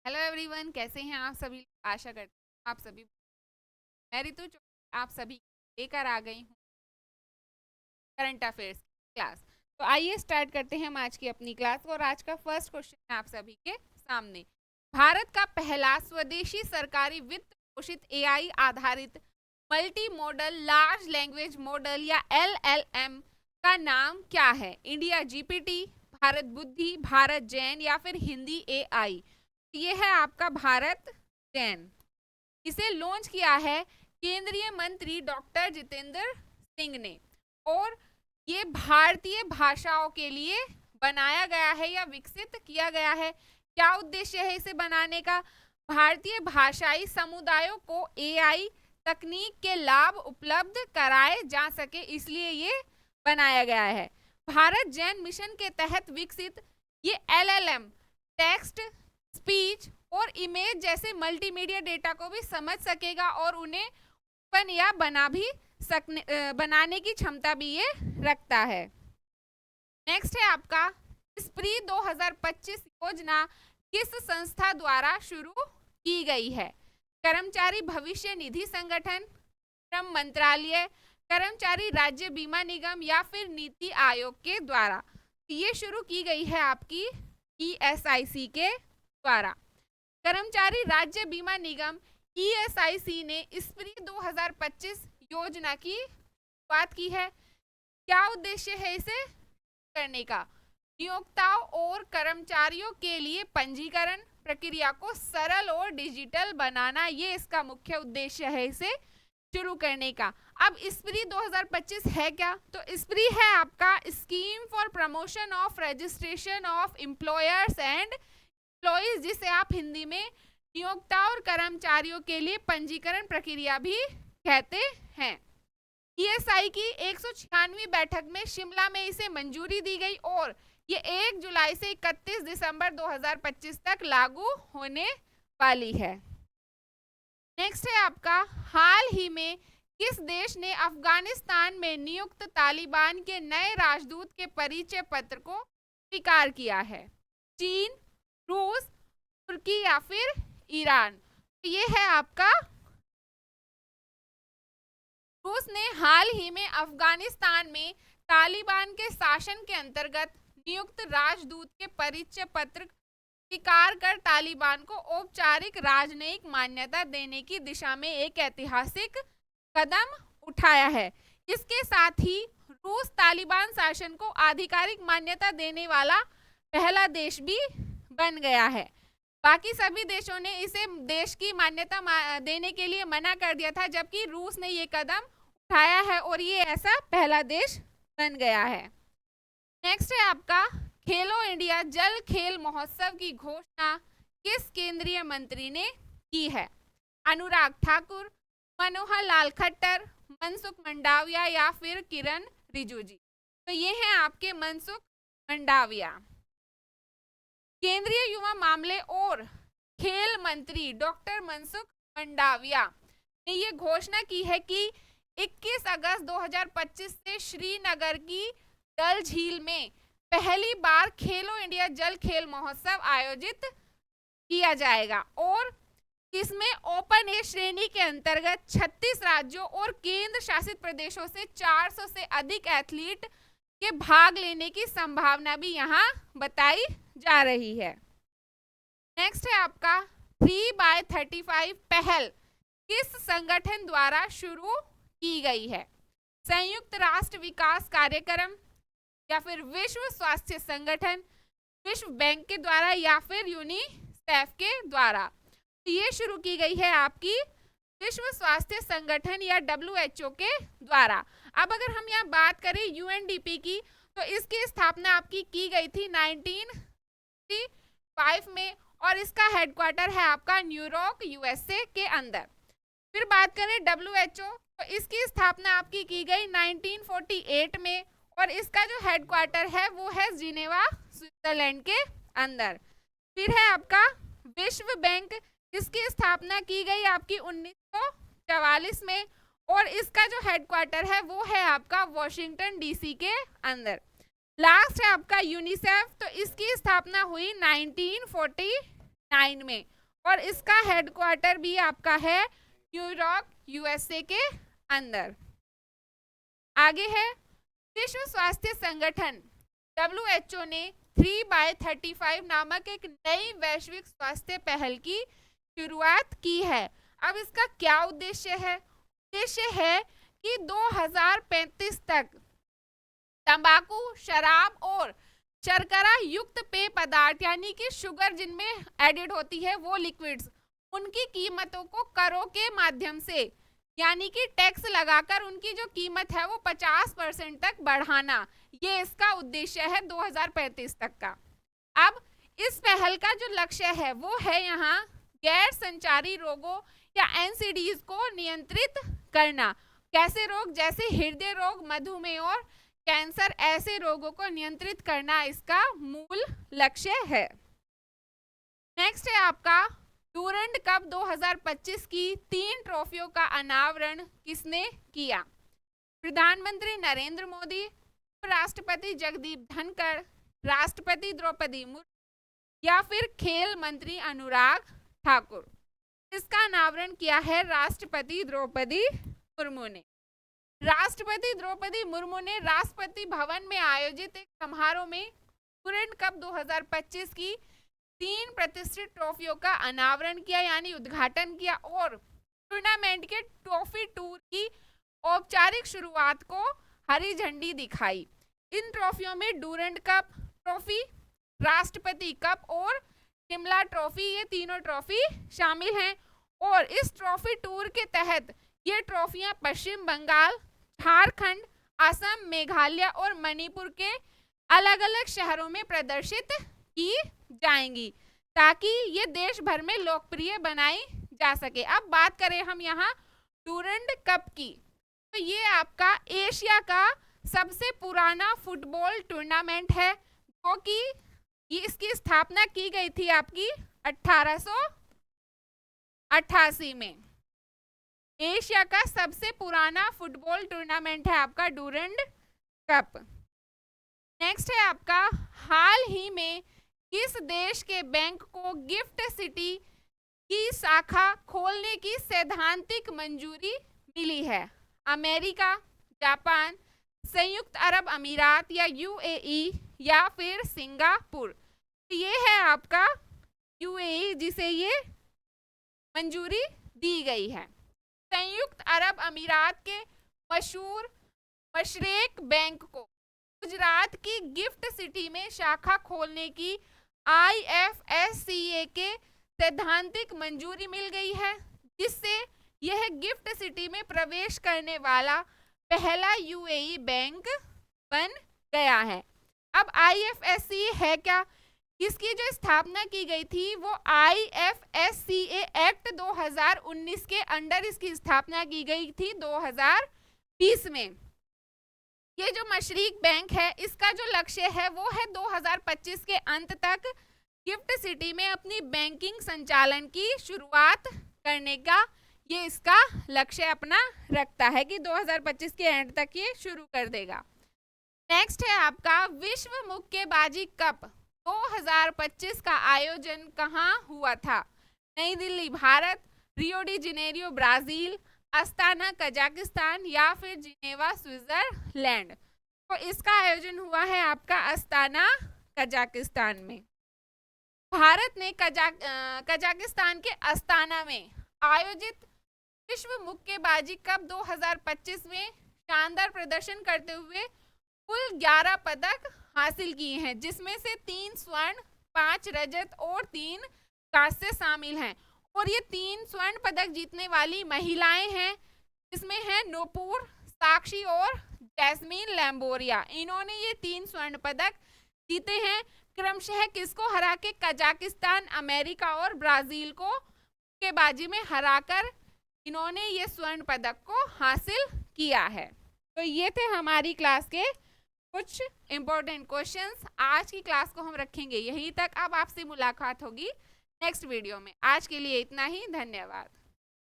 Hello everyone, कैसे हैं आप सभी? आशा करती हूँ आप सभी। मैं रितु आप सभी लेकर आ गई हूँ करंट अफेयर्स क्लास। तो आइए स्टार्ट करते हैं हम आज की अपनी क्लास। और आज का फर्स्ट क्वेश्चन है आप सभी के सामने। भारत का पहला स्वदेशी सरकारी वित्त पोषित एआई आधारित multi modal large language model या एलएलएम का नाम क्या है? इंडिया जीपीटी, भारत बुद्धि, भारत जैन या फिर हिंदी एआई? ये है आपका भारत जैन। इसे लॉन्च किया है केंद्रीय मंत्री डॉक्टर जितेंद्र सिंह ने। और ये भारतीय भाषाओं के लिए बनाया गया है या विकसित किया गया है। क्या उद्देश्य है इसे बनाने का? भारतीय भाषाई समुदायों को एआई तकनीक के लाभ उपलब्ध कराए जा सके, इसलिए ये बनाया गया है। भारत जैन मिशन के तहत विकसित ये एलएलएम टेक्स्ट, स्पीच और इमेज जैसे मल्टीमीडिया डेटा को भी समझ सकेगा और उन्हें ओपन या बनाने की क्षमता भी ये रखता है। नेक्स्ट है आपका स्प्री 2025 योजना किस संस्था द्वारा शुरू की गई है? कर्मचारी भविष्य निधि संगठन, श्रम मंत्रालय, कर्मचारी राज्य बीमा निगम या फिर नीति आयोग के द्वारा? ये शुरू की गई है आपकी ईएसआईसी के द्वारा। कर्मचारी राज्य बीमा निगम ईएसआईसी ने स्प्री 2025 योजना की शुरुआत की है। क्या उद्देश्य है इसे करने का? नियोक्ताओं और कर्मचारियों के लिए पंजीकरण प्रक्रिया को सरल और डिजिटल बनाना, ये इसका मुख्य उद्देश्य है इसे शुरू करने का। अब स्प्री 2025 है क्या? तो स्प्री है आपका scheme for promotion of registration of employers and employees, जिसे आप हिंदी में नियोक्ता और कर्मचारियों के लिए पंजीकरण प्रक्रिया भी कहते हैं। ईएसआई की 196वीं बैठक में शिमला में इसे मंजूरी दी गई और ये 1 जुलाई से 31 दिसंबर 2025 तक लागू होने वाली है। नेक्स्ट है आपका हाल ही में किस देश ने अफगानिस्तान में नियुक्त तालिबान के नए राजदूत के परिचय पत्र को स्वीकार किया है? चीन, रूस, तुर्की या फिर ईरान? तो ये है आपका रूस ने हाल ही में अफगानिस्तान में तालिबान के शासन के अंतर्गत नियुक्त राजदूत के परिचय पत्र स्वीकार कर तालिबान को औपचारिक राजनयिक मान्यता देने की दिशा में एक ऐतिहासिक कदम उठाया है। इसके साथ ही रूस तालिबान शासन को आधिकारिक मान्यता देने वाला पहला देश भी बन गया है। बाकी सभी देशों ने इसे देश की मान्यता देने के लिए मना कर दिया था, जबकि रूस ने ये कदम उठाया है और ये ऐसा पहला देश बन गया है। नेक्स्ट है आपका खेलो इंडिया जल खेल महोत्सव की घोषणा किस केंद्रीय मंत्री ने की है? अनुराग ठाकुर, मनोहर लाल खट्टर, मनसुख मंडाविया या फिर किरण रिजिजू? तो ये हैं आपके मनसुख मंडाविया। केंद्रीय युवा मामले और खेल मंत्री डॉक्टर मनसुख मंडाविया ने ये घोषणा की है कि 21 अगस्त 2025 से श्रीनगर की डल झील में पहली बार खेलो इंडिया जल खेल महोत्सव आयोजित किया जाएगा और इसमें ओपन ए श्रेणी के अंतर्गत 36 राज्यों और केंद्र शासित प्रदेशों से 400 से अधिक एथलीट के भाग लेने की संभावना भी यहाँ बताई जा रही है। नेक्स्ट है आपका 3x35 पहल किस संगठन द्वारा शुरू की गई है? संयुक्त राष्ट्र विकास कार्यक्रम या फिर विश्व स्वास्थ्य संगठन, विश्व बैंक के द्वारा या फिर यूनिसेफ के द्वारा? तो ये शुरू की गई है आपकी विश्व स्वास्थ्य संगठन या WHO के द्वारा। अब अगर हम यहाँ बात करें UNDP की, तो इसकी स्थापना आपकी की गई थी 1965 में और इसका हेडक्वार्टर है आपका न्यूयॉर्क USA के अंदर। फिर बात करें WHO, तो इसकी स्थापना आपकी की गई 1948 में और इसका जो हेडक्वार्टर है वो है जिनेवा स्विट्जरलैंड के अंदर। फिर है आपका विश्व बैंक, इसकी स्थापना की गई आपकी 1944 में और इसका जो हेडक्वार्टर है वो है आपका वॉशिंगटन DC के अंदर। लास्ट है आपका यूनिसेफ, तो इसकी स्थापना हुई 1942 1909 में, और इसका हेडक्वार्टर भी आपका है न्यूयॉर्क यूएसए के अंदर। आगे है विश्व स्वास्थ्य संगठन WHO ने 3x35 नामक एक नई वैश्विक स्वास्थ्य पहल की शुरुआत की है। अब इसका क्या उद्देश्य है? उद्देश्य है कि 2035 तक तंबाकू, शराब और शर्करा युक्त पेय पदार्थ यानी कि शुगर जिनमें एडिड होती है वो लिक्विड्स, उनकी कीमतों को करों के माध्यम से यानी कि टैक्स लगाकर उनकी जो कीमत है वो 50% तक बढ़ाना, ये इसका उद्देश्य है 2035 तक का। अब इस पहल का जो लक्ष्य है वो है यहाँ गैर संचारी रोगों या NCDs को नियंत्रित करना। कैसे रोग? जैसे हृदय रोग, मधुमेह और कैंसर, ऐसे रोगों को नियंत्रित करना इसका मूल लक्ष्य है। नेक्स्ट है आपका डूरंड कप 2025 की 3 ट्रॉफियों का अनावरण किसने किया? प्रधानमंत्री नरेंद्र मोदी, राष्ट्रपति जगदीप धनखड़, राष्ट्रपति द्रौपदी मुर्मू या फिर खेल मंत्री अनुराग ठाकुर। इसका अनावरण किया है राष्ट्रपति द्रौपदी मुर्मू ने। राष्ट्रपति द्रौपदी मुर्मू ने राष्ट्रपति भवन में आयोजित एक समारोह में डूरंड कप 2025 की 3 प्रतिष्ठित ट्रॉफियों का अनावरण किया यानी उद्घाटन किया और टूर्नामेंट के ट्रॉफी टूर की औपचारिक शुरुआत को हरी झंडी दिखाई। इन ट्रॉफियों में डूरंड कप ट्रॉफी, राष्ट्रपति कप और शिमला ट्रॉफी, ये तीनों ट्रॉफी शामिल हैं। और इस ट्रॉफी टूर के तहत ये ट्रॉफियां पश्चिम बंगाल, झारखंड, असम, मेघालय और मणिपुर के अलग अलग शहरों में प्रदर्शित की जाएंगी ताकि ये देश भर में लोकप्रिय बनाई जा सके। अब बात करें हम यहाँ डूरंड कप की, तो ये आपका एशिया का सबसे पुराना फुटबॉल टूर्नामेंट है जो कि इसकी स्थापना की गई थी आपकी 1888 में। एशिया का सबसे पुराना फुटबॉल टूर्नामेंट है आपका डूरंड कप। नेक्स्ट है आपका हाल ही में किस देश के बैंक को गिफ्ट सिटी की शाखा खोलने की सैद्धांतिक मंजूरी मिली है? अमेरिका, जापान, संयुक्त अरब अमीरात या UAE या फिर सिंगापुर। ये है आपका UAE जिसे ये मंजूरी दी गई है। संयुक्त अरब अमीरात के मशहूर मशरेक बैंक को गुजरात की गिफ्ट सिटी में शाखा खोलने की IFSCA के सैद्धांतिक मंजूरी मिल गई है, जिससे यह गिफ्ट सिटी में प्रवेश करने वाला पहला UAE बैंक बन गया है। अब IFSCA है क्या? इसकी जो स्थापना की गई थी वो IFSCA एक्ट 2019 के अंडर इसकी स्थापना की गई थी 2020 में। ये जो मशरीक बैंक है इसका जो लक्ष्य है वो है 2025 के अंत तक गिफ्ट सिटी में अपनी बैंकिंग संचालन की शुरुआत करने का ये इसका लक्ष्य अपना रखता है कि 2025 के एंड तक ये शुरू कर देगा। नेक्स्ट है आपका विश्व मुक्केबाजी कप 2025 का आयोजन कहाँ हुआ था? नई Delhi Bharat, Rio de Janeiro Brazil, Astana Kazakhstan या फिर जिनेवा स्विट्जरलैंड। तो इसका आयोजन हुआ है आपका अस्ताना कजाकिस्तान में। भारत ने कजाकिस्तान के अस्ताना में आयोजित विश्व मुक्केबाजी कप 2025 में शानदार प्रदर्शन करते हुए कुल 11 पदक हासिल किए हैं, जिसमें से 3 स्वर्ण, 5 रजत और 3 कांस्य शामिल हैं। और ये 3 स्वर्ण पदक जीतने वाली महिलाएं हैं, जिसमें है नूपुर, साक्षी और जैस्मीन लैम्बोरिया। इन्होंने ये 3 स्वर्ण पदक जीते हैं, क्रमशः किसको हरा के? कजाकिस्तान, अमेरिका और ब्राजील को मुक्केबाजी में हराकर इन्होंने ये स्वर्ण पदक को हासिल किया है। तो ये थे हमारी क्लास के कुछ इम्पोर्टेंट क्वेश्चंस। आज की क्लास को हम रखेंगे यहीं तक। अब आपसे मुलाकात होगी नेक्स्ट वीडियो में। आज के लिए इतना ही, धन्यवाद।